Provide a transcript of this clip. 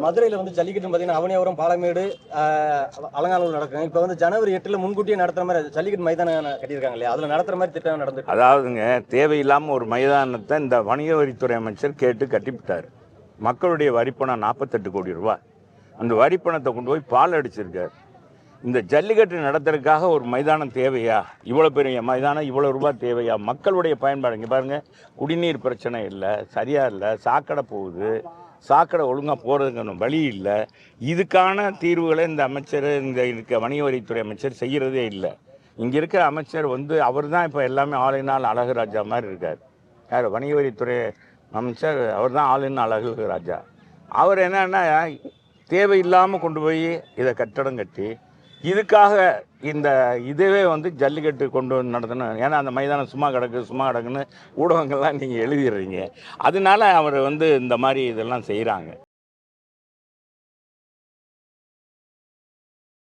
மதுரையில் வந்து ஜல்லிக்கட்டு பார்த்தீங்கன்னா அவனியாபுரம், பாலமேடு, அலங்காநல்லூர் நடக்கும். இப்போ வந்து ஜனவரி 8 முன்கூட்டியே நடத்துற மாதிரி ஜல்லிக்கட்டு மைதானம் கட்டியிருக்காங்க இல்லையா, அதில் நடத்துற மாதிரி திட்டம் நடந்துட்டு. அதாவதுங்க, தேவையில்லாமல் ஒரு மைதானத்தை இந்த வணிக வரித்துறை அமைச்சர் கேட்டு கட்டிவிட்டார். மக்களுடைய வரிப்பணம் 48 கோடி ரூபாய். அந்த வரிப்பணத்தை கொண்டு போய் பால் அடிச்சிருக்காரு. இந்த ஜல்லிக்கட்டு நடத்துறதுக்காக ஒரு மைதானம் தேவையா? இவ்வளோ பெரிய மைதானம் இவ்வளோ ரூபாய் தேவையா? மக்களுடைய பயன்பாடு இங்கே பாருங்கள், குடிநீர் பிரச்சனை இல்லை, சரியாக இல்லை, சாக்கடை போகுது, சாக்கடை ஒழுங்காக போகிறதுக்கான வழி இல்லை. இதுக்கான தீர்வுகளை இந்த அமைச்சர், இந்த இருக்க வணிக வரித்துறை அமைச்சர் செய்கிறதே இல்லை. இங்கே இருக்கிற அமைச்சர் வந்து அவர் தான் இப்போ எல்லாமே ஆளினால் அழகுராஜா மாதிரி இருக்கார். யார்? வணிக வரித்துறை அமைச்சர். அவர் தான் ஆளின் அழகுராஜா. அவர் என்னன்னா தேவையில்லாமல் கொண்டு போய் இதை கட்டடம் கட்டி இதுக்காக இந்த இதுவே வந்து ஜல்லிக்கட்டு கொண்டு வந்து நடத்தணும். ஏன்னா அந்த மைதானம் சும்மா கிடக்குன்னு ஊடகங்கள்லாம் நீங்கள் எழுதிடுறீங்க. அதனால அவர் வந்து இந்த மாதிரி இதெல்லாம் செய்கிறாங்க.